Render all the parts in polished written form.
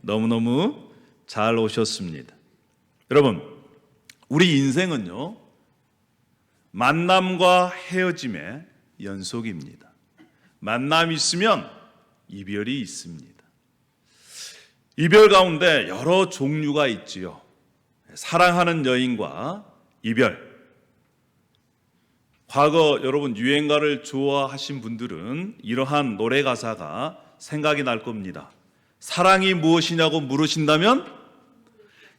너무너무 잘 오셨습니다. 여러분, 우리 인생은요, 만남과 헤어짐의 연속입니다. 만남이 있으면 이별이 있습니다. 이별 가운데 여러 종류가 있지요. 사랑하는 여인과 이별. 과거 여러분 유행가를 좋아하신 분들은 이러한 노래 가사가 생각이 날 겁니다. 사랑이 무엇이냐고 물으신다면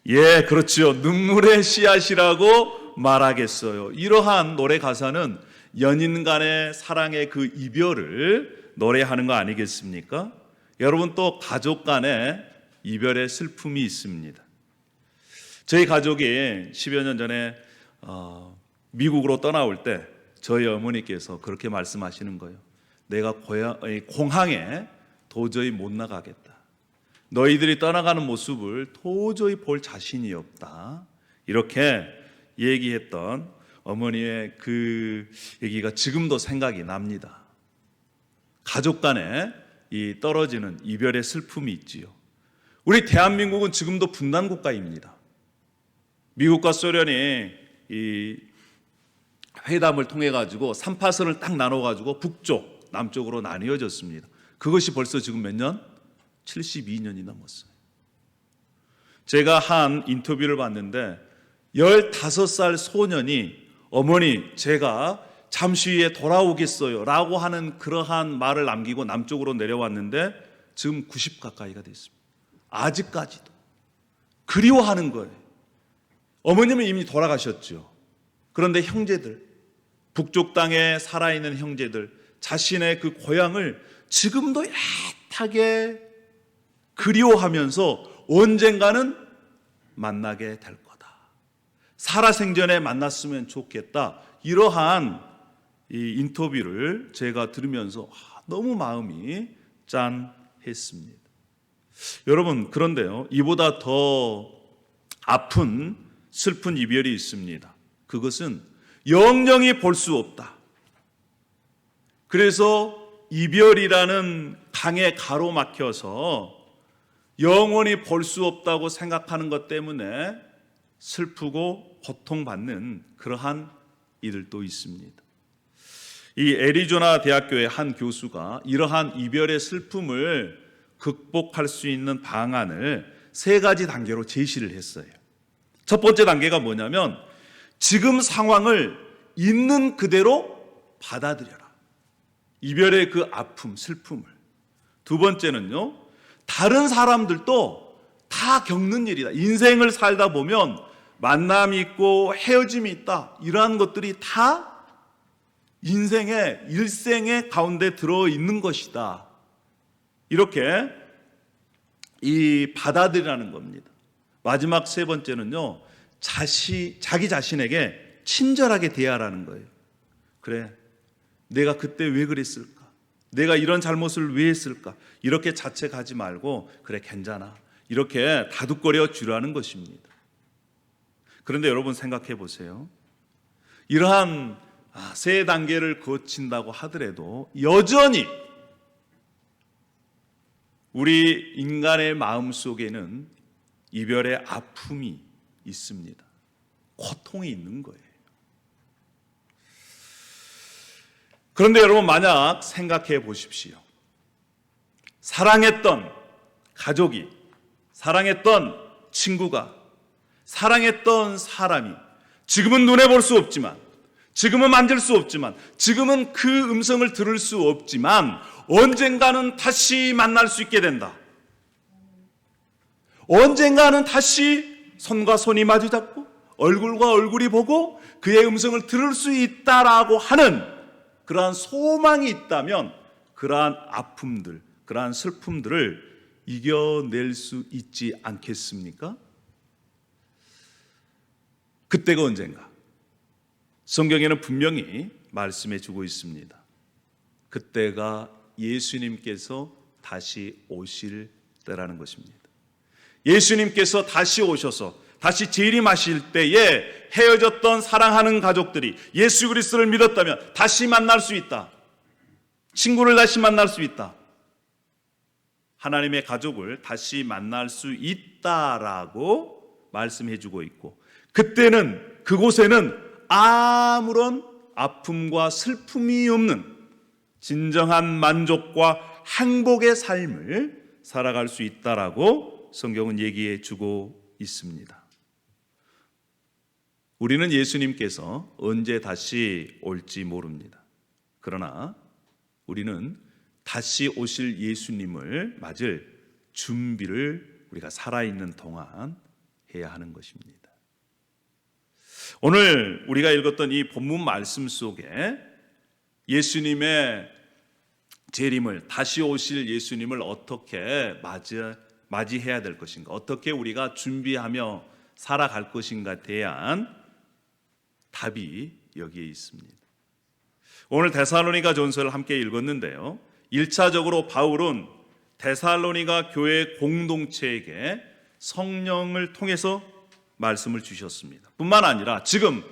예, 그렇지요. 눈물의 씨앗이라고 말하겠어요. 이러한 노래 가사는 연인 간의 사랑의 그 이별을 노래하는 거 아니겠습니까? 여러분, 또 가족 간의 이별의 슬픔이 있습니다. 저희 가족이 10여 년 전에 미국으로 떠나올 때 저희 어머니께서 그렇게 말씀하시는 거예요. 내가 공항에 도저히 못 나가겠다. 너희들이 떠나가는 모습을 도저히 볼 자신이 없다. 이렇게 얘기했던 어머니의 그 얘기가 지금도 생각이 납니다. 가족 간에 이 떨어지는 이별의 슬픔이 있지요. 우리 대한민국은 지금도 분단 국가입니다. 미국과 소련이 이 회담을 통해 가지고 3파선을 딱 나눠 가지고 북쪽, 남쪽으로 나뉘어졌습니다. 그것이 벌써 지금 몇 년? 72년이 넘었어요. 제가 한 인터뷰를 봤는데 15살 소년이 어머니, 제가 잠시 후에 돌아오겠어요 라고 하는 그러한 말을 남기고 남쪽으로 내려왔는데 지금 90 가까이가 됐습니다. 아직까지도 그리워하는 거예요. 어머님은 이미 돌아가셨죠. 그런데 형제들, 북쪽 땅에 살아있는 형제들, 자신의 그 고향을 지금도 애타게 그리워하면서 언젠가는 만나게 될 거다. 살아생전에 만났으면 좋겠다. 이러한 이 인터뷰를 제가 들으면서 너무 마음이 짠했습니다. 여러분, 그런데요, 이보다 더 아픈 슬픈 이별이 있습니다. 그것은 영영이 볼 수 없다. 그래서 이별이라는 강에 가로막혀서 영원히 볼 수 없다고 생각하는 것 때문에 슬프고 고통받는 그러한 이들도 있습니다. 이 애리조나 대학교의 한 교수가 이러한 이별의 슬픔을 극복할 수 있는 방안을 3가지 단계로 제시를 했어요. 첫 번째 단계가 뭐냐면 지금 상황을 있는 그대로 받아들여라. 이별의 그 아픔, 슬픔을. 두 번째는요, 다른 사람들도 다 겪는 일이다. 인생을 살다 보면 만남이 있고 헤어짐이 있다. 이러한 것들이 다 인생의 일생의 가운데 들어있는 것이다. 이렇게 이 받아들이라는 겁니다. 마지막 3번째는요, 자기 자신에게 친절하게 대하라는 거예요. 그래, 내가 그때 왜 그랬을까? 내가 이런 잘못을 왜 했을까? 이렇게 자책하지 말고 그래, 괜찮아. 이렇게 다독거려 주라는 것입니다. 그런데 여러분 생각해 보세요. 이러한 3단계를 거친다고 하더라도 여전히 우리 인간의 마음 속에는 이별의 아픔이 있습니다. 고통이 있는 거예요. 그런데 여러분, 만약 생각해 보십시오. 사랑했던 가족이, 사랑했던 친구가, 사랑했던 사람이 지금은 눈에 볼 수 없지만, 지금은 만질 수 없지만, 지금은 그 음성을 들을 수 없지만 언젠가는 다시 만날 수 있게 된다. 언젠가는 다시 손과 손이 마주 잡고 얼굴과 얼굴이 보고 그의 음성을 들을 수 있다라고 하는 그러한 소망이 있다면 그러한 아픔들, 그러한 슬픔들을 이겨낼 수 있지 않겠습니까? 그때가 언젠가? 성경에는 분명히 말씀해 주고 있습니다. 그때가 예수님께서 다시 오실 때라는 것입니다. 예수님께서 다시 오셔서 다시 재림하실 때에 헤어졌던 사랑하는 가족들이 예수 그리스도를 믿었다면 다시 만날 수 있다. 친구를 다시 만날 수 있다. 하나님의 가족을 다시 만날 수 있다라고 말씀해 주고 있고, 그때는 그곳에는 아무런 아픔과 슬픔이 없는 진정한 만족과 행복의 삶을 살아갈 수 있다라고 성경은 얘기해 주고 있습니다. 우리는 예수님께서 언제 다시 올지 모릅니다. 그러나 우리는 다시 오실 예수님을 맞을 준비를 우리가 살아있는 동안 해야 하는 것입니다. 오늘 우리가 읽었던 이 본문 말씀 속에 예수님의 재림을, 다시 오실 예수님을 어떻게 맞이해야 될 것인가, 어떻게 우리가 준비하며 살아갈 것인가에 대한 답이 여기에 있습니다. 오늘 데살로니가 전서를 함께 읽었는데요, 1차적으로 바울은 데살로니가 교회 공동체에게 성령을 통해서 말씀을 주셨습니다. 뿐만 아니라 지금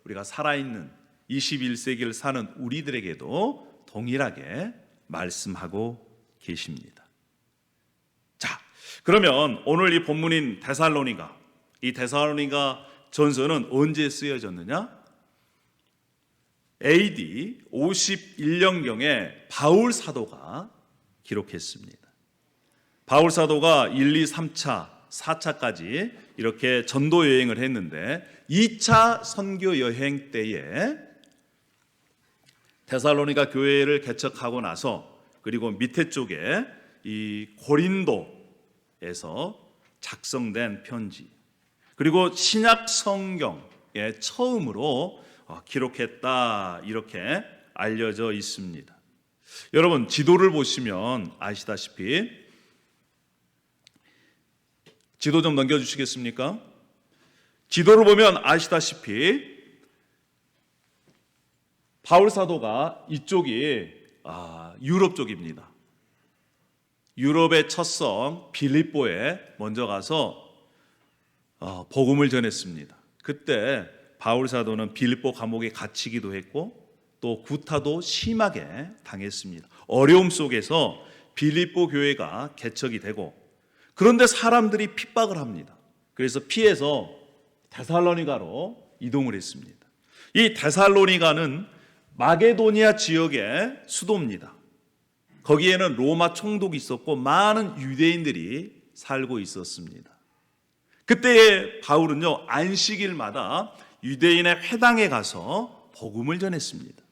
우리가 살아있는 21세기를 사는 우리들에게도 동일하게 말씀하고 계십니다. 자, 그러면 오늘 이 본문인 데살로니가, 이 데살로니가 전서는 언제 쓰여졌느냐? AD 51년경에 바울 사도가 기록했습니다. 바울 사도가 1, 2, 3차, 4차까지 이렇게 전도 여행을 했는데 2차 선교 여행 때에 데살로니가 교회를 개척하고 나서, 그리고 밑에 쪽에 이 고린도에서 작성된 편지, 그리고 신약 성경에 처음으로 기록했다, 이렇게 알려져 있습니다. 여러분, 지도를 보시면 아시다시피, 지도 좀 넘겨주시겠습니까? 지도를 보면 아시다시피 바울 사도가 이쪽이 유럽 쪽입니다. 유럽의 첫 성 빌립보에 먼저 가서 복음을 전했습니다. 그때 바울 사도는 빌립보 감옥에 갇히기도 했고 또 구타도 심하게 당했습니다. 어려움 속에서 빌립보 교회가 개척이 되고, 그런데 사람들이 핍박을 합니다. 그래서 피해서 데살로니가로 이동을 했습니다. 이 데살로니가는 마게도니아 지역의 수도입니다. 거기에는 로마 총독이 있었고 많은 유대인들이 살고 있었습니다. 그때 바울은요, 안식일마다 유대인의 회당에 가서 복음을 전했습니다.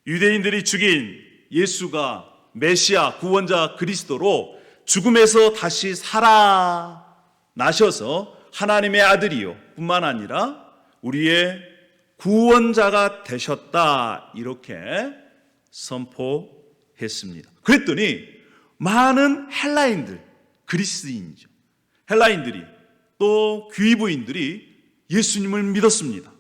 유대인들이 죽인 예수가 메시아, 구원자 그리스도로 죽음에서 다시 살아나셔서 하나님의 아들이요 뿐만 아니라 우리의 구원자가 되셨다, 이렇게 선포했습니다. 그랬더니 많은 헬라인들, 그리스인이죠, 헬라인들이 또 귀부인들이 예수님을 믿었습니다.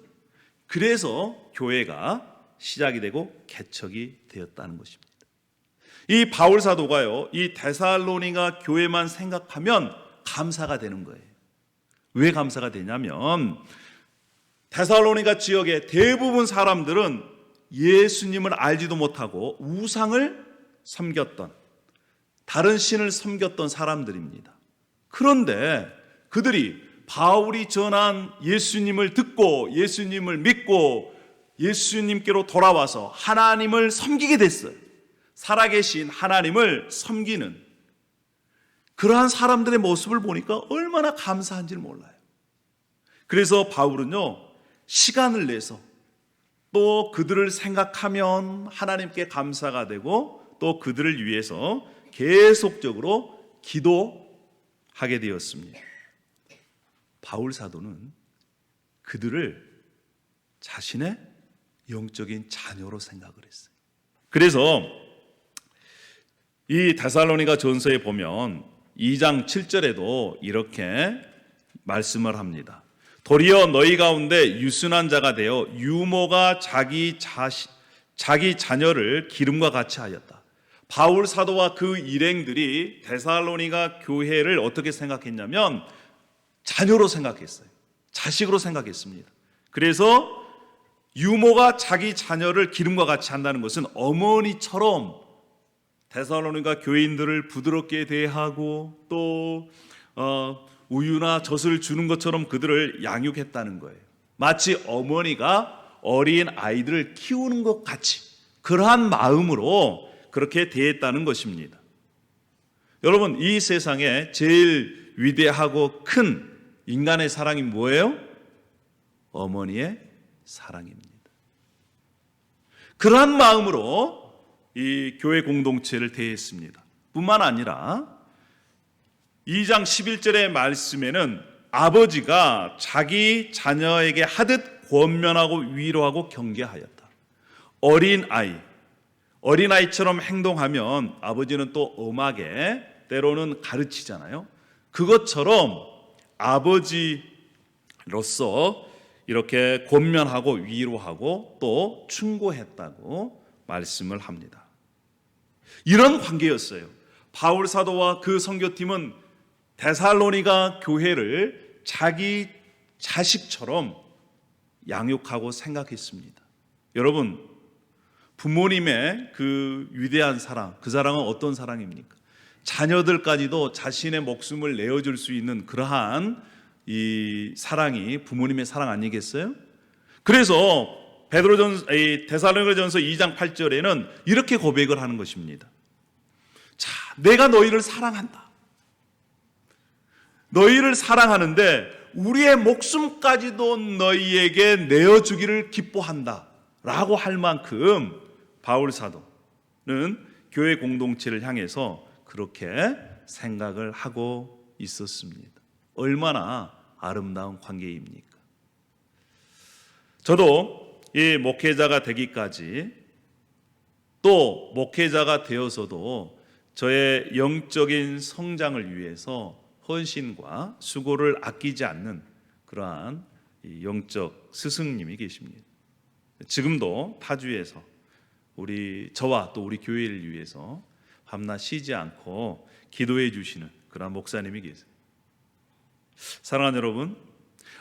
그래서 교회가 시작이 되고 개척이 되었다는 것입니다. 이 바울 사도가요, 이 데살로니가 교회만 생각하면 감사가 되는 거예요. 왜 감사가 되냐면 데살로니가 지역의 대부분 사람들은 예수님을 알지도 못하고 우상을 섬겼던, 다른 신을 섬겼던 사람들입니다. 그런데 그들이 바울이 전한 예수님을 듣고 예수님을 믿고 예수님께로 돌아와서 하나님을 섬기게 됐어요. 살아계신 하나님을 섬기는 그러한 사람들의 모습을 보니까 얼마나 감사한지를 몰라요. 그래서 바울은요, 시간을 내서 또 그들을 생각하면 하나님께 감사가 되고 또 그들을 위해서 계속적으로 기도하게 되었습니다. 바울 사도는 그들을 자신의 영적인 자녀로 생각을 했어요. 그래서 이 데살로니가 전서에 보면 2장 7절에도 이렇게 말씀을 합니다. 도리어 너희 가운데 유순한 자가 되어 유모가 자기 자녀를 기름과 같이 하였다. 바울 사도와 그 일행들이 데살로니가 교회를 어떻게 생각했냐면 자녀로 생각했어요. 자식으로 생각했습니다. 그래서 유모가 자기 자녀를 기름과 같이 한다는 것은 어머니처럼 데살로니가 교인들을 부드럽게 대하고 또 우유나 젖을 주는 것처럼 그들을 양육했다는 거예요. 마치 어머니가 어린 아이들을 키우는 것 같이 그러한 마음으로 그렇게 대했다는 것입니다. 여러분, 이 세상에 제일 위대하고 큰 인간의 사랑이 뭐예요? 어머니의 사랑입니다. 그러한 마음으로 이 교회 공동체를 대했습니다. 뿐만 아니라 2장 11절의 말씀에는 아버지가 자기 자녀에게 하듯 권면하고 위로하고 경계하였다. 어린아이처럼 행동하면 아버지는 또 엄하게 때로는 가르치잖아요. 그것처럼 아버지로서 이렇게 권면하고 위로하고 또 충고했다고 말씀을 합니다. 이런 관계였어요. 바울 사도와 그 선교팀은 데살로니가 교회를 자기 자식처럼 양육하고 생각했습니다. 여러분, 부모님의 그 위대한 사랑, 그 사랑은 어떤 사랑입니까? 자녀들까지도 자신의 목숨을 내어줄 수 있는 그러한 이 사랑이 부모님의 사랑 아니겠어요? 그래서 데살로니가전서 2장 8절에는 이렇게 고백을 하는 것입니다. 자, 내가 너희를 사랑한다. 너희를 사랑하는데 우리의 목숨까지도 너희에게 내어주기를 기뻐한다 라고 할 만큼 바울 사도는 교회 공동체를 향해서 그렇게 생각을 하고 있었습니다. 얼마나 아름다운 관계입니까? 저도 이 목회자가 되기까지 또 목회자가 되어서도 저의 영적인 성장을 위해서 헌신과 수고를 아끼지 않는 그러한 영적 스승님이 계십니다. 지금도 타주에서 저와 또 우리 교회를 위해서 밤낮 쉬지 않고 기도해 주시는 그러한 목사님이 계세요. 사랑하는 여러분,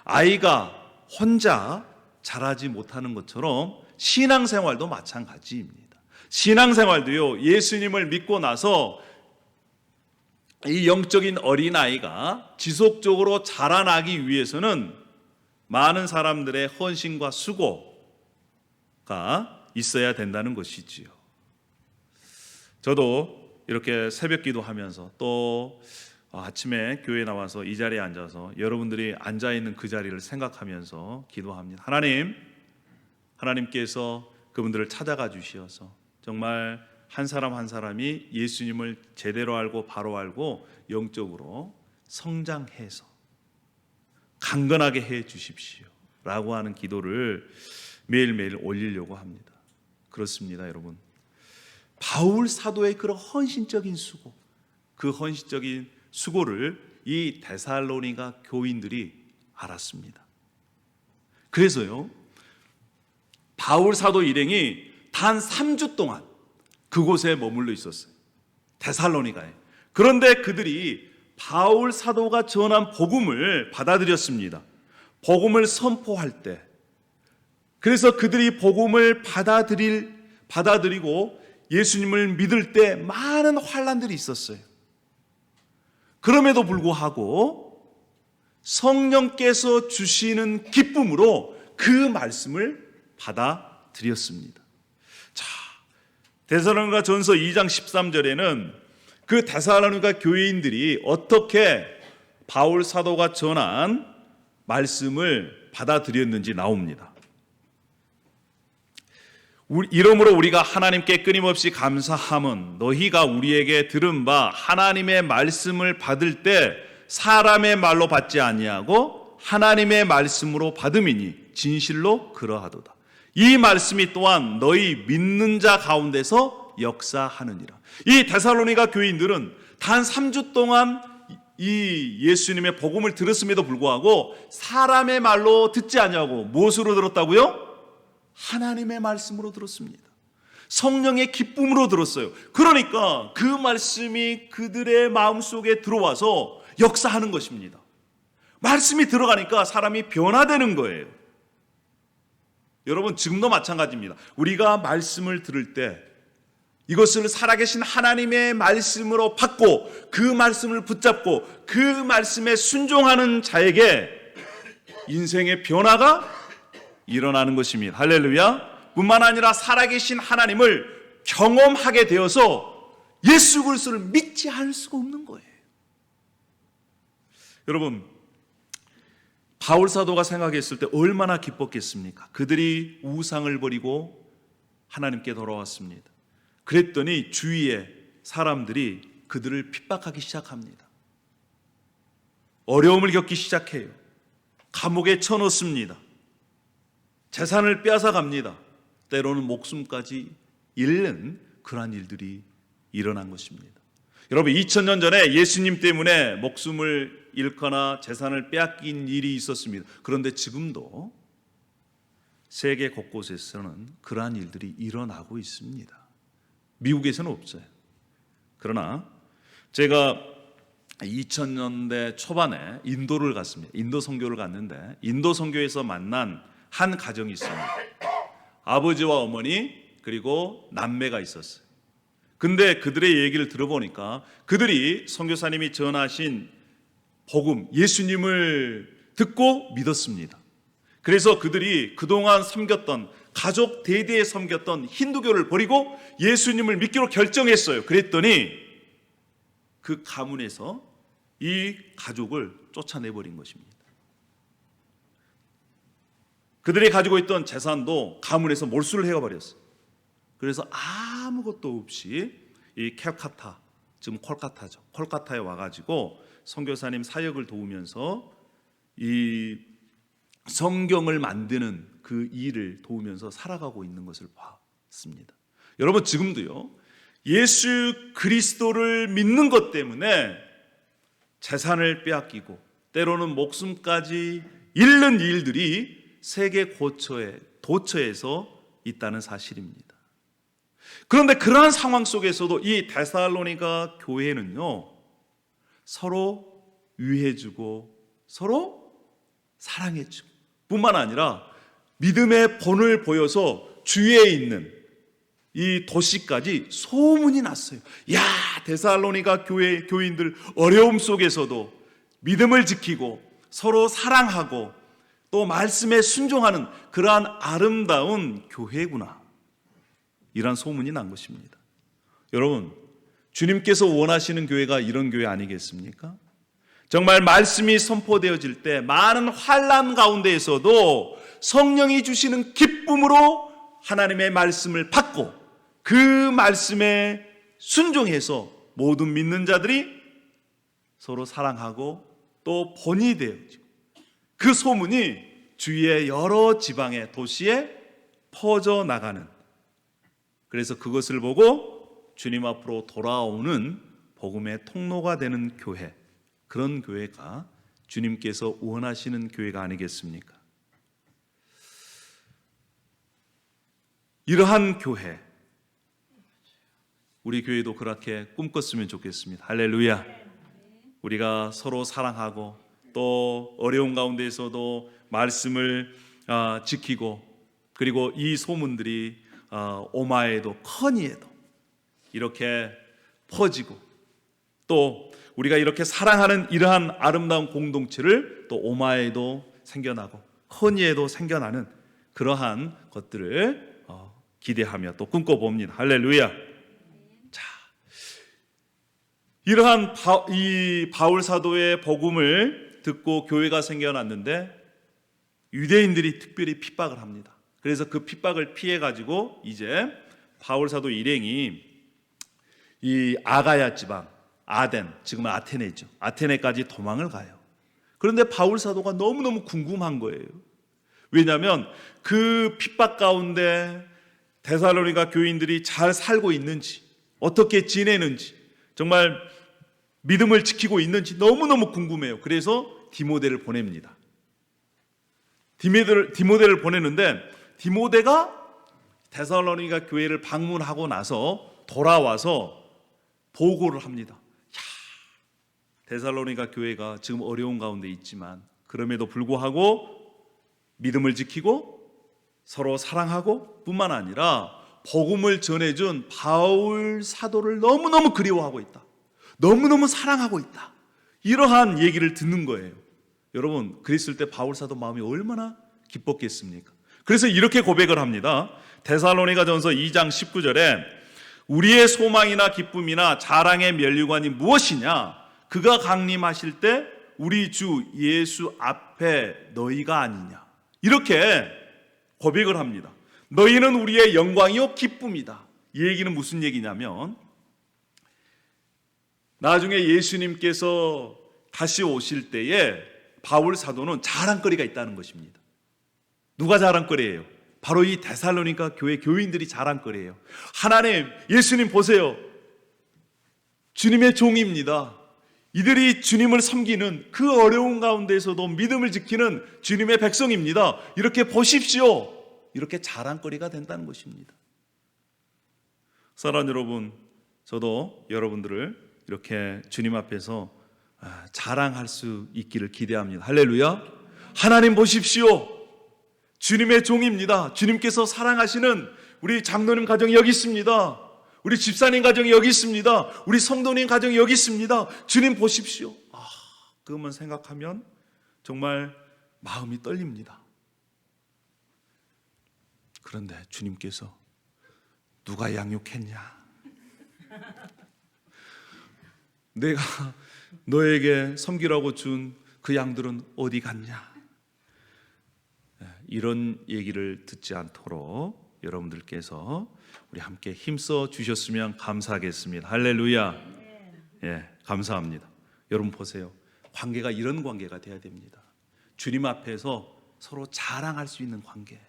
아이가 혼자 자라지 못하는 것처럼 신앙생활도 마찬가지입니다. 신앙생활도요, 예수님을 믿고 나서 이 영적인 어린아이가 지속적으로 자라나기 위해서는 많은 사람들의 헌신과 수고가 있어야 된다는 것이지요. 저도 이렇게 새벽 기도하면서 또 아침에 교회에 나와서 이 자리에 앉아서 여러분들이 앉아있는 그 자리를 생각하면서 기도합니다. 하나님께서 그분들을 찾아가 주시어서 정말 한 사람 한 사람이 예수님을 제대로 알고 바로 알고 영적으로 성장해서 강건하게 해 주십시오 라고 하는 기도를 매일매일 올리려고 합니다. 그렇습니다, 여러분. 바울 사도의 그런 헌신적인 수고, 그 헌신적인 수고를 이 데살로니가 교인들이 알았습니다. 그래서요, 바울 사도 일행이 단 3주 동안 그곳에 머물러 있었어요. 데살로니가에. 그런데 그들이 바울 사도가 전한 복음을 받아들였습니다. 복음을 선포할 때, 그래서 그들이 복음을 받아들이고 예수님을 믿을 때 많은 환난들이 있었어요. 그럼에도 불구하고 성령께서 주시는 기쁨으로 그 말씀을 받아들였습니다. 자, 데살로니가 전서 2장 13절에는 그 데살로니가 교인들이 어떻게 바울 사도가 전한 말씀을 받아들였는지 나옵니다. 이러므로 우리가 하나님께 끊임없이 감사함은 너희가 우리에게 들은 바 하나님의 말씀을 받을 때 사람의 말로 받지 아니하고 하나님의 말씀으로 받음이니 진실로 그러하도다. 이 말씀이 또한 너희 믿는 자 가운데서 역사하느니라. 이 데살로니가 교인들은 단 3주 동안 이 예수님의 복음을 들었음에도 불구하고 사람의 말로 듣지 아니하고 무엇으로 들었다고요? 하나님의 말씀으로 들었습니다. 성령의 기쁨으로 들었어요. 그러니까 그 말씀이 그들의 마음속에 들어와서 역사하는 것입니다. 말씀이 들어가니까 사람이 변화되는 거예요. 여러분, 지금도 마찬가지입니다. 우리가 말씀을 들을 때 이것을 살아계신 하나님의 말씀으로 받고 그 말씀을 붙잡고 그 말씀에 순종하는 자에게 인생의 변화가 일어나는 것입니다. 할렐루야. 뿐만 아니라 살아계신 하나님을 경험하게 되어서 예수 그리스도를 믿지 않을 수가 없는 거예요. 여러분, 바울 사도가 생각했을 때 얼마나 기뻤겠습니까? 그들이 우상을 버리고 하나님께 돌아왔습니다. 그랬더니 주위의 사람들이 그들을 핍박하기 시작합니다. 어려움을 겪기 시작해요. 감옥에 쳐넣습니다. 재산을 빼앗아 갑니다. 때로는 목숨까지 잃는 그러한 일들이 일어난 것입니다. 여러분, 2000년 전에 예수님 때문에 목숨을 잃거나 재산을 빼앗긴 일이 있었습니다. 그런데 지금도 세계 곳곳에서는 그러한 일들이 일어나고 있습니다. 미국에서는 없어요. 그러나 제가 2000년대 초반에 인도를 갔습니다. 인도 선교를 갔는데 인도 선교에서 만난 한 가정이 있습니다. 아버지와 어머니 그리고 남매가 있었어요. 근데 그들의 얘기를 들어보니까 그들이 선교사님이 전하신 복음, 예수님을 듣고 믿었습니다. 그래서 그들이 그동안 섬겼던 가족 대대에 섬겼던 힌두교를 버리고 예수님을 믿기로 결정했어요. 그랬더니 그 가문에서 이 가족을 쫓아내버린 것입니다. 그들이 가지고 있던 재산도 가문에서 몰수를 해버렸어요. 그래서 아무것도 없이 이 캘카타, 지금 콜카타죠. 콜카타에 와가지고 선교사님 사역을 도우면서 이 성경을 만드는 그 일을 도우면서 살아가고 있는 것을 봤습니다. 여러분, 지금도요, 예수 그리스도를 믿는 것 때문에 재산을 빼앗기고 때로는 목숨까지 잃는 일들이 세계 도처에서 있다는 사실입니다. 그런데 그러한 상황 속에서도 이 데살로니가 교회는요, 서로 위해주고 서로 사랑해주고 뿐만 아니라 믿음의 본을 보여서 주위에 있는 이 도시까지 소문이 났어요. 야, 데살로니가 교인들 어려움 속에서도 믿음을 지키고 서로 사랑하고 또 말씀에 순종하는 그러한 아름다운 교회구나, 이런 소문이 난 것입니다. 여러분, 주님께서 원하시는 교회가 이런 교회 아니겠습니까? 정말 말씀이 선포되어질 때 많은 환난 가운데에서도 성령이 주시는 기쁨으로 하나님의 말씀을 받고 그 말씀에 순종해서 모든 믿는 자들이 서로 사랑하고 또 본이 되어지고 그 소문이 주위의 여러 지방의 도시에 퍼져나가는, 그래서 그것을 보고 주님 앞으로 돌아오는 복음의 통로가 되는 교회, 그런 교회가 주님께서 원하시는 교회가 아니겠습니까? 이러한 교회, 우리 교회도 그렇게 꿈꿨으면 좋겠습니다. 할렐루야. 우리가 서로 사랑하고 또 어려운 가운데에서도 말씀을 지키고, 그리고 이 소문들이 오마에도 커니에도 이렇게 퍼지고, 또 우리가 이렇게 사랑하는 이러한 아름다운 공동체를 또 오마에도 생겨나고 커니에도 생겨나는 그러한 것들을 기대하며 또 꿈꿔봅니다. 할렐루야. 자, 이러한 이 바울 사도의 복음을 듣고 교회가 생겨났는데 유대인들이 특별히 핍박을 합니다. 그래서 그 핍박을 피해 가지고 이제 바울 사도 일행이 이 아가야 지방 아덴, 지금은 아테네죠. 아테네까지 도망을 가요. 그런데 바울 사도가 너무너무 궁금한 거예요. 왜냐하면 그 핍박 가운데 데살로니가 교인들이 잘 살고 있는지, 어떻게 지내는지, 정말 믿음을 지키고 있는지 너무너무 궁금해요. 그래서 디모데를 보냅니다. 디모데를 보내는데 디모데가 데살로니가 교회를 방문하고 나서 돌아와서 보고를 합니다. 데살로니가 교회가 지금 어려운 가운데 있지만 그럼에도 불구하고 믿음을 지키고 서로 사랑하고 뿐만 아니라 복음을 전해준 바울 사도를 너무너무 그리워하고 있다. 너무너무 사랑하고 있다. 이러한 얘기를 듣는 거예요. 여러분, 그랬을 때 바울 사도 마음이 얼마나 기뻤겠습니까? 그래서 이렇게 고백을 합니다. 데살로니가전서 2장 19절에 우리의 소망이나 기쁨이나 자랑의 면류관이 무엇이냐? 그가 강림하실 때 우리 주 예수 앞에 너희가 아니냐. 이렇게 고백을 합니다. 너희는 우리의 영광이요 기쁨이다. 이 얘기는 무슨 얘기냐면 나중에 예수님께서 다시 오실 때에 바울 사도는 자랑거리가 있다는 것입니다. 누가 자랑거리예요? 바로 이 데살로니가 교회 교인들이 자랑거리예요. 하나님, 예수님 보세요. 주님의 종입니다. 이들이 주님을 섬기는 그 어려운 가운데서도 믿음을 지키는 주님의 백성입니다. 이렇게 보십시오. 이렇게 자랑거리가 된다는 것입니다. 사랑하는 여러분, 저도 여러분들을 이렇게 주님 앞에서 자랑할 수 있기를 기대합니다. 할렐루야. 하나님 보십시오. 주님의 종입니다. 주님께서 사랑하시는 우리 장로님 가정이 여기 있습니다. 우리 집사님 가정이 여기 있습니다. 우리 성도님 가정이 여기 있습니다. 주님 보십시오. 그것만 생각하면 정말 마음이 떨립니다. 그런데 주님께서 누가 양육했냐? 내가 너에게 섬기라고 준 그 양들은 어디 갔냐? 이런 얘기를 듣지 않도록 여러분들께서 우리 함께 힘써 주셨으면 감사하겠습니다. 할렐루야. 예, 감사합니다. 여러분 보세요. 관계가 이런 관계가 돼야 됩니다. 주님 앞에서 서로 자랑할 수 있는 관계.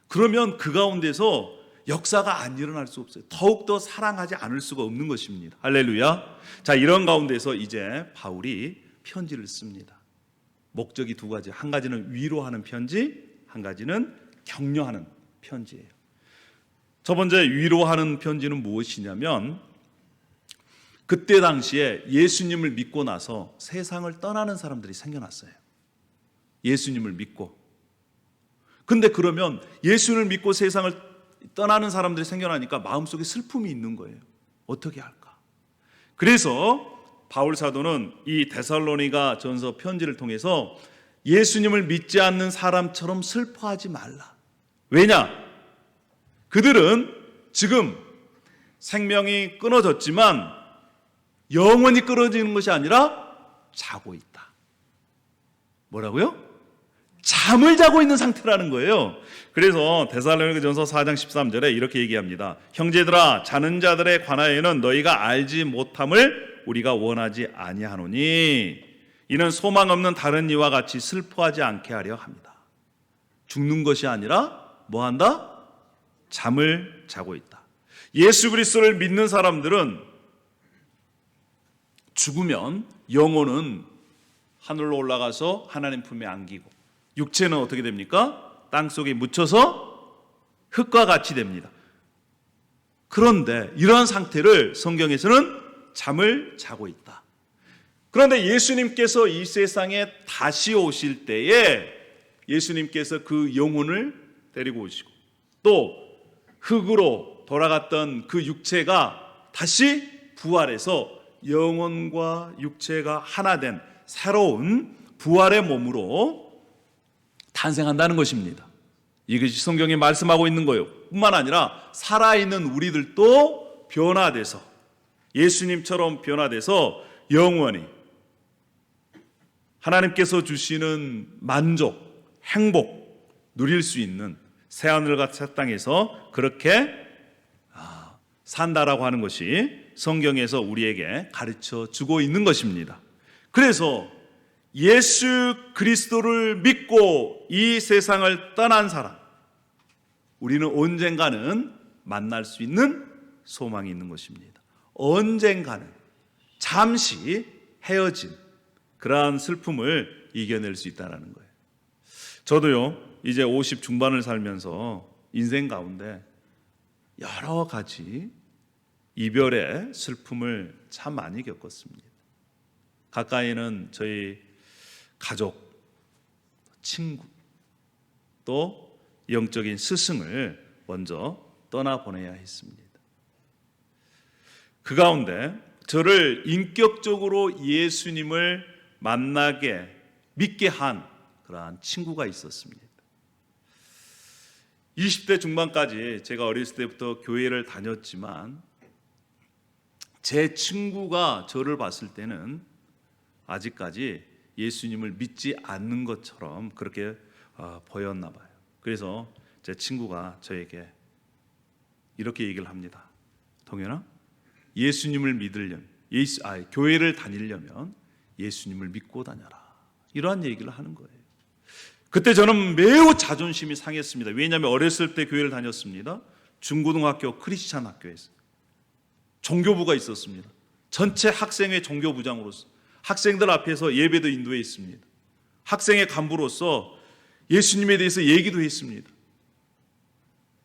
그러면 그 가운데서 역사가 안 일어날 수 없어요. 더욱더 사랑하지 않을 수가 없는 것입니다. 할렐루야. 자, 이런 가운데서 이제 바울이 편지를 씁니다. 목적이 두 가지. 한 가지는 위로하는 편지, 한 가지는 격려하는 편지예요. 첫 번째 위로하는 편지는 무엇이냐면 그때 당시에 예수님을 믿고 나서 세상을 떠나는 사람들이 생겨났어요. 예수님을 믿고. 근데 그러면 예수를 믿고 세상을 떠나는 사람들이 생겨나니까 마음속에 슬픔이 있는 거예요. 어떻게 할까? 그래서 바울 사도는 이 데살로니가 전서 편지를 통해서 예수님을 믿지 않는 사람처럼 슬퍼하지 말라. 왜냐? 그들은 지금 생명이 끊어졌지만 영원히 끊어지는 것이 아니라 자고 있다. 뭐라고요? 잠을 자고 있는 상태라는 거예요. 그래서 데살로니가전서 4장 13절에 이렇게 얘기합니다. 형제들아, 자는 자들에 관하여는 너희가 알지 못함을 우리가 원하지 아니하노니 이는 소망 없는 다른 이와 같이 슬퍼하지 않게 하려 합니다. 죽는 것이 아니라 뭐 한다? 잠을 자고 있다. 예수 그리스도를 믿는 사람들은 죽으면 영혼은 하늘로 올라가서 하나님 품에 안기고 육체는 어떻게 됩니까? 땅속에 묻혀서 흙과 같이 됩니다. 그런데 이러한 상태를 성경에서는 잠을 자고 있다. 그런데 예수님께서 이 세상에 다시 오실 때에 예수님께서 그 영혼을 데리고 오시고 또 흙으로 돌아갔던 그 육체가 다시 부활해서 영혼과 육체가 하나 된 새로운 부활의 몸으로 탄생한다는 것입니다. 이것이 성경이 말씀하고 있는 거예요. 뿐만 아니라 살아있는 우리들도 변화돼서 예수님처럼 변화돼서 영원히 하나님께서 주시는 만족, 행복 누릴 수 있는 새하늘과 새 땅에서 그렇게 산다라고 하는 것이 성경에서 우리에게 가르쳐 주고 있는 것입니다. 그래서 예수 그리스도를 믿고 이 세상을 떠난 사람, 우리는 언젠가는 만날 수 있는 소망이 있는 것입니다. 언젠가는 잠시 헤어진 그러한 슬픔을 이겨낼 수 있다는 거예요. 저도요, 이제 50 중반을 살면서 인생 가운데 여러 가지 이별의 슬픔을 참 많이 겪었습니다. 가까이는 저희 가족, 친구, 또 영적인 스승을 먼저 떠나보내야 했습니다. 그 가운데 저를 인격적으로 예수님을 만나게 믿게 한 그러한 친구가 있었습니다. 20대 중반까지 제가 어렸을 때부터 교회를 다녔지만 제 친구가 저를 봤을 때는 아직까지 예수님을 믿지 않는 것처럼 그렇게 보였나 봐요. 그래서 제 친구가 저에게 이렇게 얘기를 합니다. 동현아, 예수님을 믿으려면 교회를 다니려면 예수님을 믿고 다녀라. 이러한 얘기를 하는 거예요. 그때 저는 매우 자존심이 상했습니다. 왜냐하면 어렸을 때 교회를 다녔습니다. 중고등학교 크리스찬 학교에서 종교부가 있었습니다. 전체 학생회 종교부장으로서 학생들 앞에서 예배도 인도했습니다. 학생회 간부로서 예수님에 대해서 얘기도 했습니다.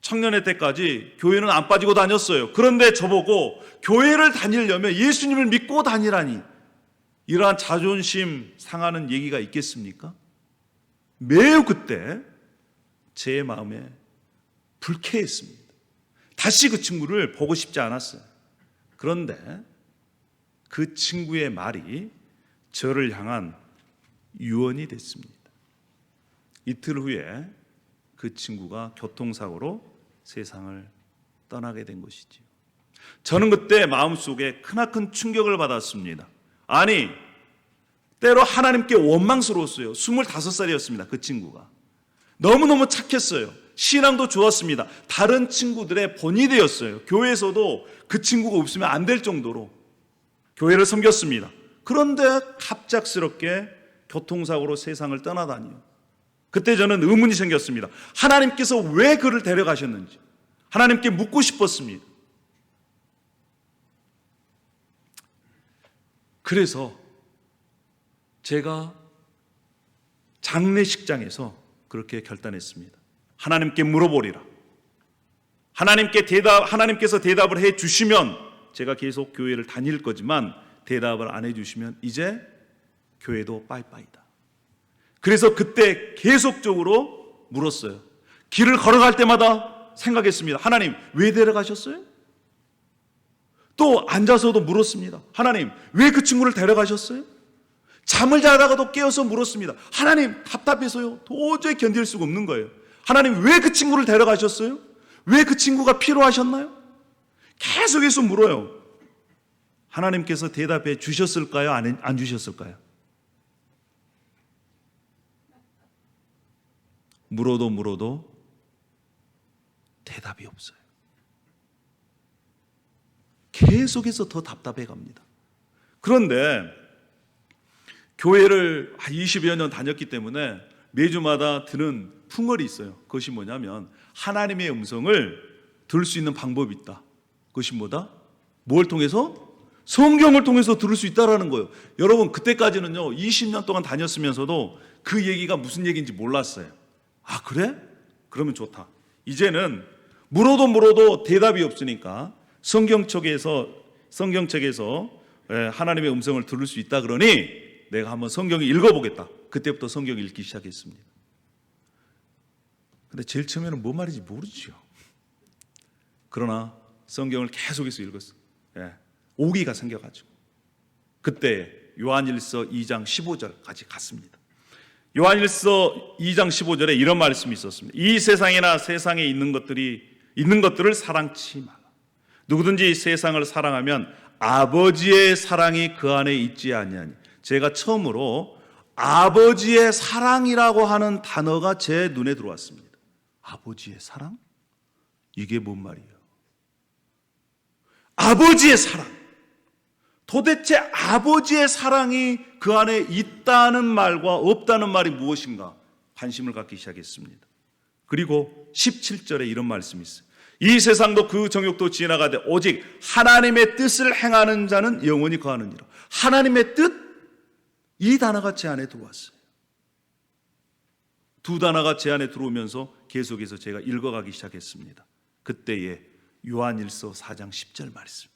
청년회 때까지 교회는 안 빠지고 다녔어요. 그런데 저보고 교회를 다니려면 예수님을 믿고 다니라니, 이러한 자존심 상하는 얘기가 있겠습니까? 매우 그때 제 마음에 불쾌했습니다. 다시 그 친구를 보고 싶지 않았어요. 그런데 그 친구의 말이 저를 향한 유언이 됐습니다. 이틀 후에 그 친구가 교통사고로 세상을 떠나게 된 것이지요. 저는 그때 마음속에 크나큰 충격을 받았습니다. 아니, 때로 하나님께 원망스러웠어요. 25살이었습니다. 그 친구가 너무너무 착했어요. 신앙도 좋았습니다. 다른 친구들의 본이 되었어요. 교회에서도 그 친구가 없으면 안 될 정도로 교회를 섬겼습니다. 그런데 갑작스럽게 교통사고로 세상을 떠나다니요. 그때 저는 의문이 생겼습니다. 하나님께서 왜 그를 데려가셨는지 하나님께 묻고 싶었습니다. 그래서 제가 장례식장에서 그렇게 결단했습니다. 하나님께 물어보리라. 하나님께서 대답을 해 주시면 제가 계속 교회를 다닐 거지만 대답을 안 해 주시면 이제 교회도 빠이빠이다. 그래서 그때 계속적으로 물었어요. 길을 걸어갈 때마다 생각했습니다. 하나님, 왜 데려가셨어요? 또 앉아서도 물었습니다. 하나님, 왜 그 친구를 데려가셨어요? 잠을 자다가도 깨어서 물었습니다. 하나님, 답답해서요. 도저히 견딜 수가 없는 거예요. 하나님, 왜 그 친구를 데려가셨어요? 왜 그 친구가 필요하셨나요? 계속해서 물어요. 하나님께서 대답해 주셨을까요? 안 주셨을까요? 물어도 대답이 없어요. 계속해서 더 답답해 갑니다. 그런데 교회를 20여 년 다녔기 때문에 매주마다 드는 풍월이 있어요. 그것이 뭐냐면 하나님의 음성을 들을 수 있는 방법이 있다. 그것이 뭐다? 뭘 통해서? 성경을 통해서 들을 수 있다라는 거예요. 여러분, 그때까지는요 20년 동안 다녔으면서도 그 얘기가 무슨 얘기인지 몰랐어요. 아, 그래? 그러면 좋다. 이제는 물어도 대답이 없으니까 성경책에서 하나님의 음성을 들을 수 있다 그러니 내가 한번 성경을 읽어보겠다. 그때부터 성경을 읽기 시작했습니다. 근데 제일 처음에는 뭔 말인지 모르죠. 그러나 성경을 계속해서 읽었어요. 오기가 생겨가지고 그때 요한일서 2장 15절까지 갔습니다. 요한일서 2장 15절에 이런 말씀이 있었습니다. 이 세상이나 세상에 있는 것들을 사랑치 마라. 누구든지 세상을 사랑하면 아버지의 사랑이 그 안에 있지 아니하니. 제가 처음으로 아버지의 사랑이라고 하는 단어가 제 눈에 들어왔습니다. 아버지의 사랑? 이게 뭔 말이에요? 아버지의 사랑. 도대체 아버지의 사랑이 그 안에 있다는 말과 없다는 말이 무엇인가 관심을 갖기 시작했습니다. 그리고 17절에 이런 말씀이 있어요. 이 세상도 그 정욕도 지나가되 오직 하나님의 뜻을 행하는 자는 영원히 거하느니라. 하나님의 뜻? 이 단어가 제 안에 들어왔어요. 두 단어가 제 안에 들어오면서 계속해서 제가 읽어가기 시작했습니다. 그때의 요한일서 4장 10절 말씀.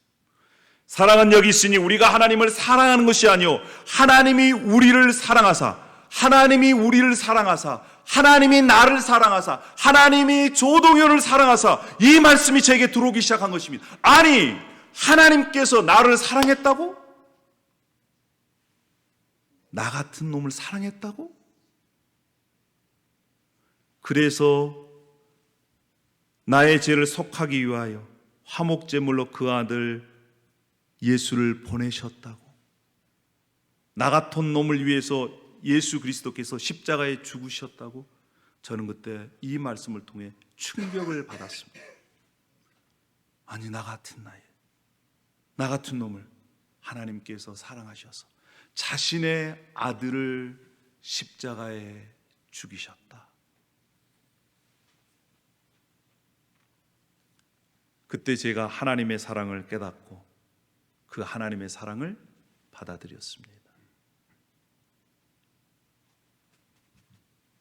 사랑은 여기 있으니 우리가 하나님을 사랑하는 것이 아니요 하나님이 우리를 사랑하사 하나님이 나를 사랑하사, 하나님이 조동현을 사랑하사, 이 말씀이 제게 들어오기 시작한 것입니다. 아니, 하나님께서 나를 사랑했다고? 나 같은 놈을 사랑했다고? 그래서 나의 죄를 속하기 위하여 화목제물로 그 아들 예수를 보내셨다고. 나 같은 놈을 위해서 예수 그리스도께서 십자가에 죽으셨다고. 저는 그때 이 말씀을 통해 충격을 받았습니다. 아니, 나 같은 놈을 하나님께서 사랑하셔서 자신의 아들을 십자가에 죽이셨다. 그때 제가 하나님의 사랑을 깨닫고 그 하나님의 사랑을 받아들였습니다.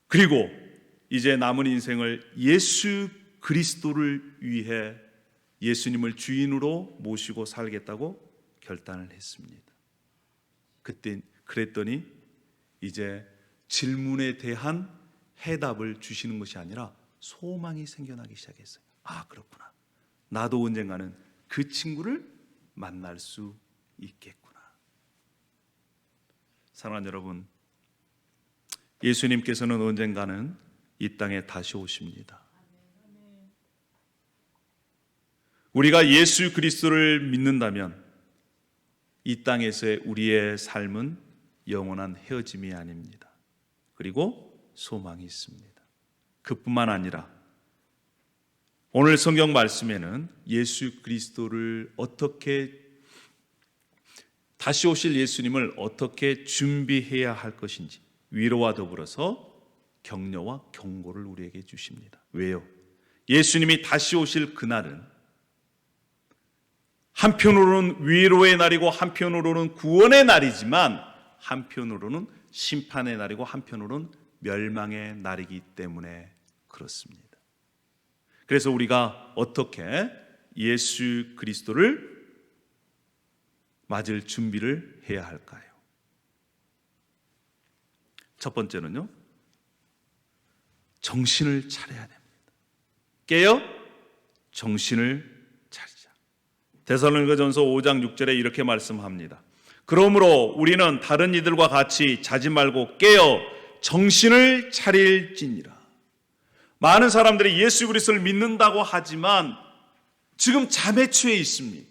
그리고 이제 남은 인생을 예수 그리스도를 위해 예수님을 주인으로 모시고 살겠다고 결단을 했습니다. 그때 그랬더니 이제 질문에 대한 해답을 주시는 것이 아니라 소망이 생겨나기 시작했어요. 아, 그렇구나. 나도 언젠가는 그 친구를 만날 수 있겠구나. 사랑하는 여러분, 예수님께서는 언젠가는 이 땅에 다시 오십니다. 우리가 예수 그리스도를 믿는다면 이 땅에서의 우리의 삶은 영원한 헤어짐이 아닙니다. 그리고 소망이 있습니다. 그뿐만 아니라 오늘 성경 말씀에는 예수 그리스도를 어떻게, 다시 오실 예수님을 어떻게 준비해야 할 것인지 위로와 더불어서 격려와 경고를 우리에게 주십니다. 왜요? 예수님이 다시 오실 그날은 한편으로는 위로의 날이고 한편으로는 구원의 날이지만 한편으로는 심판의 날이고 한편으로는 멸망의 날이기 때문에 그렇습니다. 그래서 우리가 어떻게 예수 그리스도를 맞을 준비를 해야 할까요? 첫 번째는요, 정신을 차려야 됩니다. 깨어 정신을 차리자. 데살로니가전서 5장 6절에 이렇게 말씀합니다. 그러므로 우리는 다른 이들과 같이 자지 말고 깨어 정신을 차릴지니라. 많은 사람들이 예수 그리스도를 믿는다고 하지만 지금 잠에 취해 있습니다.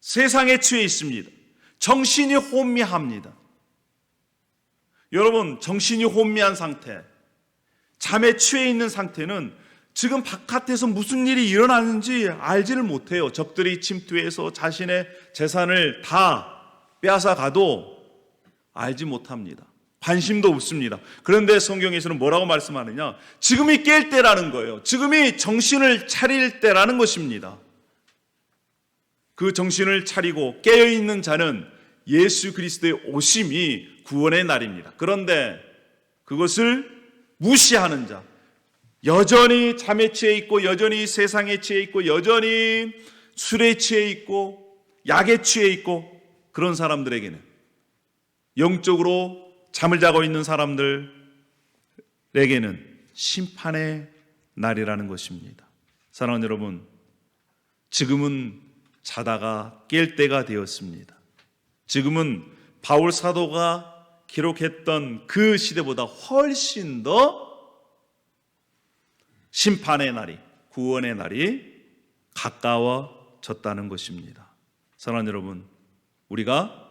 세상에 취해 있습니다. 정신이 혼미합니다. 여러분, 정신이 혼미한 상태, 잠에 취해 있는 상태는 지금 바깥에서 무슨 일이 일어나는지 알지를 못해요. 적들이 침투해서 자신의 재산을 다 빼앗아 가도 알지 못합니다. 관심도 없습니다. 그런데 성경에서는 뭐라고 말씀하느냐? 지금이 깰 때라는 거예요. 지금이 정신을 차릴 때라는 것입니다. 그 정신을 차리고 깨어있는 자는 예수 그리스도의 오심이 구원의 날입니다. 그런데 그것을 무시하는 자, 여전히 잠에 취해 있고 여전히 세상에 취해 있고 여전히 술에 취해 있고 약에 취해 있고 그런 사람들에게는, 영적으로 잠을 자고 있는 사람들에게는 심판의 날이라는 것입니다. 사랑하는 여러분, 지금은 자다가 깰 때가 되었습니다. 지금은 바울 사도가 기록했던 그 시대보다 훨씬 더 심판의 날이, 구원의 날이 가까워졌다는 것입니다. 사랑하는 여러분, 우리가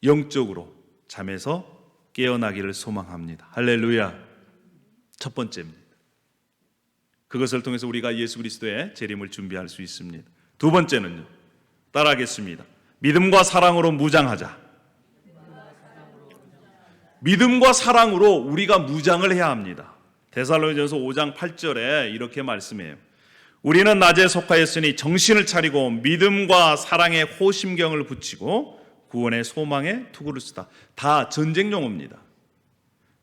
영적으로 잠에서 깨어나기를 소망합니다. 할렐루야. 첫 번째입니다. 그것을 통해서 우리가 예수 그리스도의 재림을 준비할 수 있습니다. 두 번째는요, 따라하겠습니다. 믿음과 사랑으로 무장하자. 믿음과 사랑으로 우리가 무장을 해야 합니다. 데살로니가전서 5장 8절에 이렇게 말씀해요. 우리는 낮에 속하였으니 정신을 차리고 믿음과 사랑의 호심경을 붙이고 구원의 소망에 투구를 쓰다. 다 전쟁 용어입니다.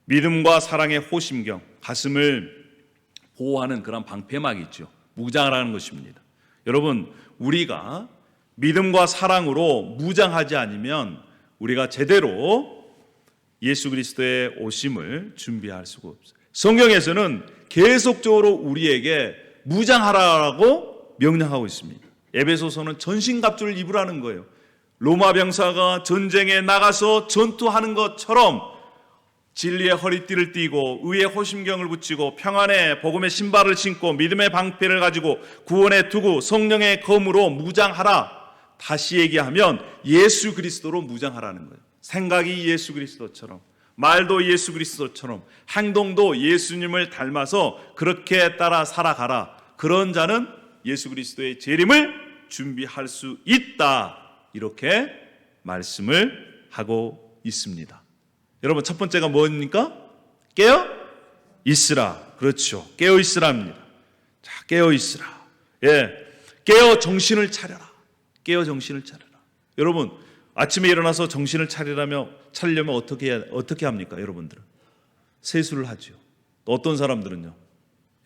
믿음과 사랑의 호심경, 가슴을 보호하는 그런 방패막이 있죠. 무장을 하는 것입니다. 여러분, 우리가 믿음과 사랑으로 무장하지 않으면 우리가 제대로 예수 그리스도의 오심을 준비할 수가 없어요. 성경에서는 계속적으로 우리에게 무장하라고 명령하고 있습니다. 에베소서는 전신갑주를 입으라는 거예요. 로마 병사가 전쟁에 나가서 전투하는 것처럼 진리의 허리띠를 띠고 의의 호심경을 붙이고 평안의 복음의 신발을 신고 믿음의 방패를 가지고 구원의 투구 성령의 검으로 무장하라. 다시 얘기하면 예수 그리스도로 무장하라는 거예요. 생각이 예수 그리스도처럼, 말도 예수 그리스도처럼, 행동도 예수님을 닮아서 그렇게 따라 살아가라. 그런 자는 예수 그리스도의 재림을 준비할 수 있다. 이렇게 말씀을 하고 있습니다. 여러분, 첫 번째가 뭡니까? 깨어 있으라. 그렇죠. 깨어 있으라입니다. 자, 깨어 있으라. 예, 깨어 정신을 차려라. 깨어 정신을 차려라. 여러분, 아침에 일어나서 정신을 차리려면 어떻게 합니까? 여러분들은 세수를 하죠. 또 어떤 사람들은요,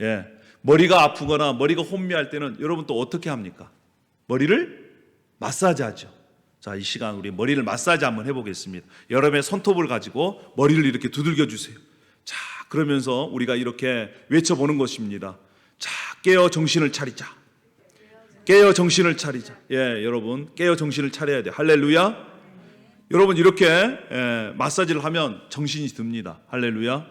예, 머리가 아프거나 머리가 혼미할 때는 여러분 또 어떻게 합니까? 머리를 마사지하죠. 자, 이 시간 우리 머리를 마사지 한번 해보겠습니다. 여러분의 손톱을 가지고 머리를 이렇게 두들겨 주세요. 자, 그러면서 우리가 이렇게 외쳐보는 것입니다. 자, 깨어 정신을 차리자. 깨어 정신을 차리자. 예, 여러분 깨어 정신을 차려야 돼요. 할렐루야. 여러분 이렇게 마사지를 하면 정신이 듭니다. 할렐루야.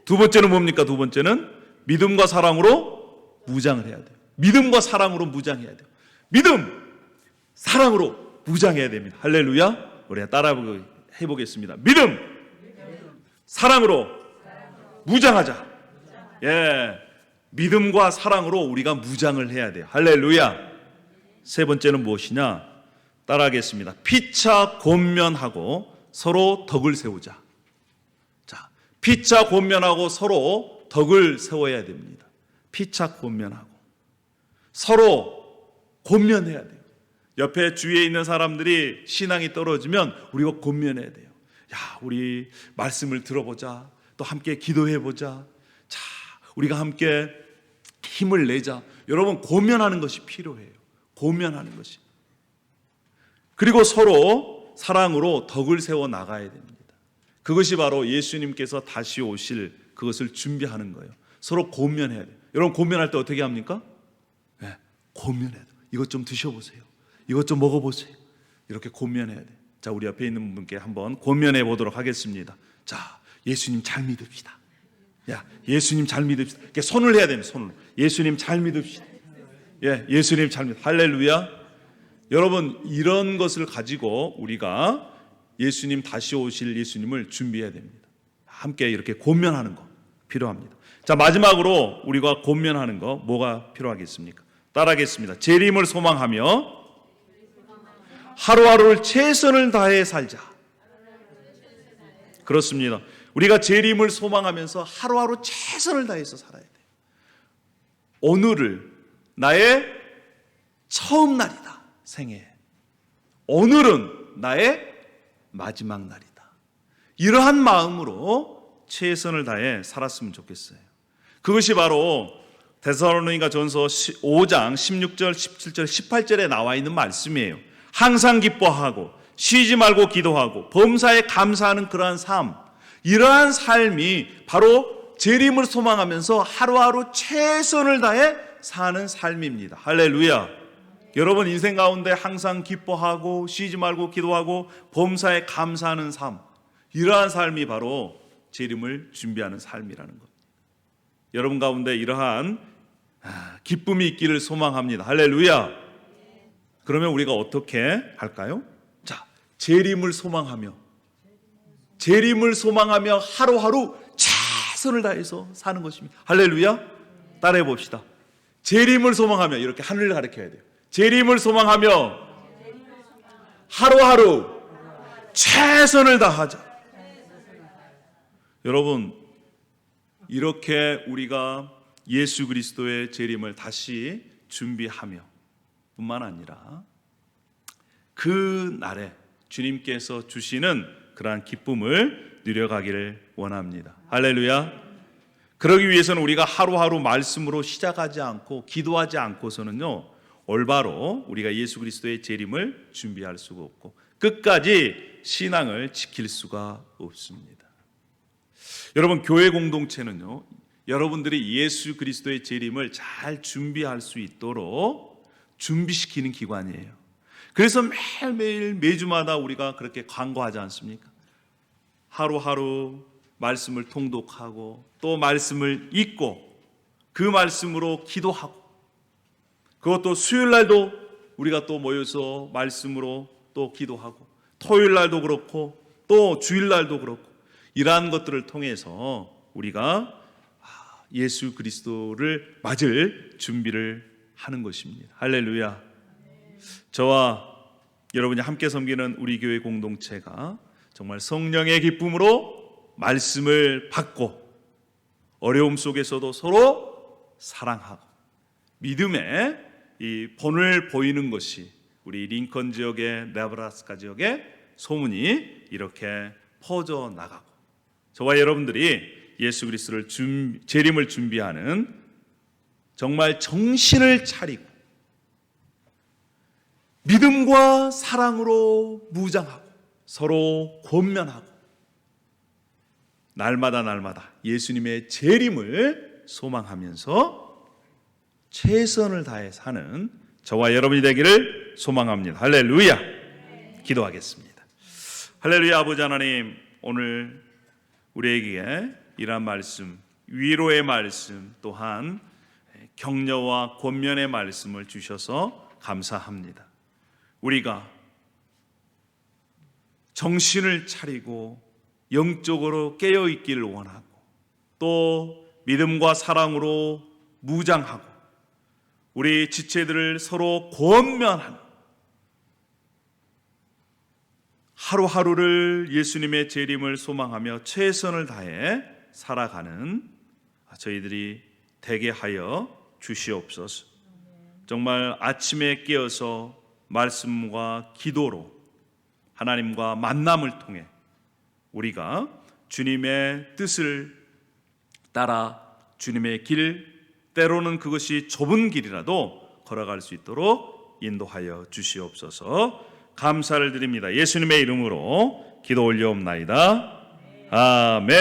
두 번째는 뭡니까? 두 번째는 믿음과 사랑으로 무장을 해야 돼요. 믿음과 사랑으로 무장해야 돼요. 믿음, 사랑으로 무장해야 됩니다. 할렐루야. 우리가 따라 해보겠습니다. 믿음, 사랑으로 무장하자. 예, 믿음과 사랑으로 우리가 무장을 해야 돼요. 할렐루야. 세 번째는 무엇이냐? 따라하겠습니다. 피차 권면하고 서로 덕을 세우자. 자, 피차 권면하고 서로 덕을 세워야 됩니다. 피차 권면하고 서로 권면해야 돼요. 옆에 주위에 있는 사람들이 신앙이 떨어지면 우리가 권면해야 돼요. 야, 우리 말씀을 들어보자. 또 함께 기도해보자. 자, 우리가 함께 힘을 내자. 여러분, 권면하는 것이 필요해요. 권면하는 것이. 그리고 서로 사랑으로 덕을 세워 나가야 됩니다. 그것이 바로 예수님께서 다시 오실 그것을 준비하는 거예요. 서로 권면해야 돼요. 여러분, 권면할 때 어떻게 합니까? 네, 권면해야 돼요. 이것 좀 드셔보세요. 이것 좀 먹어보세요. 이렇게 권면해야 돼요. 자, 우리 옆에 있는 분께 한번 권면해 보도록 하겠습니다. 자, 예수님 잘 믿읍시다. 야, 예수님 잘 믿읍시다. 이렇게 손을 해야 됩니다. 손을. 예수님 잘 믿읍시다. 예, 예수님 잘 믿. 할렐루야. 여러분, 이런 것을 가지고 우리가 예수님 다시 오실 예수님을 준비해야 됩니다. 함께 이렇게 권면하는 거 필요합니다. 자, 마지막으로 우리가 권면하는 거 뭐가 필요하겠습니까? 따라하겠습니다. 재림을 소망하며 하루하루를 최선을 다해 살자. 그렇습니다. 우리가 재림을 소망하면서 하루하루 최선을 다해서 살아야 돼요. 오늘을 나의 처음 날이다. 생애. 오늘은 나의 마지막 날이다. 이러한 마음으로 최선을 다해 살았으면 좋겠어요. 그것이 바로 데살로니가 전서 5장 16절, 17절, 18절에 나와 있는 말씀이에요. 항상 기뻐하고 쉬지 말고 기도하고 범사에 감사하는 그러한 삶, 이러한 삶이 바로 재림을 소망하면서 하루하루 최선을 다해 사는 삶입니다. 할렐루야. 여러분 인생 가운데 항상 기뻐하고 쉬지 말고 기도하고 범사에 감사하는 삶, 이러한 삶이 바로 재림을 준비하는 삶이라는 것. 여러분 가운데 이러한 기쁨이 있기를 소망합니다. 할렐루야. 그러면 우리가 어떻게 할까요? 자, 재림을 소망하며 하루하루 최선을 다해서 사는 것입니다. 할렐루야. 따라해 봅시다. 재림을 소망하며, 이렇게 하늘을 가리켜야 돼요. 재림을 소망하며 하루하루 최선을 다하자. 여러분, 이렇게 우리가 예수 그리스도의 재림을 다시 준비하며 뿐만 아니라 그 날에 주님께서 주시는 그러한 기쁨을 누려가기를 원합니다. 할렐루야. 그러기 위해서는 우리가 하루하루 말씀으로 시작하지 않고 기도하지 않고서는요, 올바로 우리가 예수 그리스도의 재림을 준비할 수가 없고 끝까지 신앙을 지킬 수가 없습니다. 여러분, 교회 공동체는요, 여러분들이 예수 그리스도의 재림을 잘 준비할 수 있도록 준비시키는 기관이에요. 그래서 매일매일 매주마다 우리가 그렇게 간구하지 않습니까? 하루하루 말씀을 통독하고 또 말씀을 읽고 그 말씀으로 기도하고, 그것도 수요일 날도 우리가 또 모여서 말씀으로 또 기도하고, 토요일 날도 그렇고 또 주일 날도 그렇고, 이러한 것들을 통해서 우리가 예수 그리스도를 맞을 준비를 하는 것입니다. 할렐루야. 저와 여러분이 함께 섬기는 우리 교회 공동체가 정말 성령의 기쁨으로 말씀을 받고 어려움 속에서도 서로 사랑하고 믿음의 이 본을 보이는 것이 우리 링컨 지역의 네브라스카 지역의 소문이 이렇게 퍼져 나가고, 저와 여러분들이 예수 그리스도를 재림을 준비하는 정말 정신을 차리고 믿음과 사랑으로 무장하고 서로 권면하고 날마다 예수님의 재림을 소망하면서 최선을 다해 사는 저와 여러분이 되기를 소망합니다. 할렐루야. 기도하겠습니다. 할렐루야. 아버지 하나님, 오늘 우리에게 이러한 말씀, 위로의 말씀, 또한 격려와 권면의 말씀을 주셔서 감사합니다. 우리가 정신을 차리고 영적으로 깨어있기를 원하고, 또 믿음과 사랑으로 무장하고 우리 지체들을 서로 권면하는 하루하루를 예수님의 재림을 소망하며 최선을 다해 살아가는 저희들이 되게 하여 주시옵소서. 정말 아침에 깨어서 말씀과 기도로 하나님과 만남을 통해 우리가 주님의 뜻을 따라 주님의 길, 때로는 그것이 좁은 길이라도 걸어갈 수 있도록 인도하여 주시옵소서. 감사를 드립니다. 예수님의 이름으로 기도 올려옵나이다. 아멘.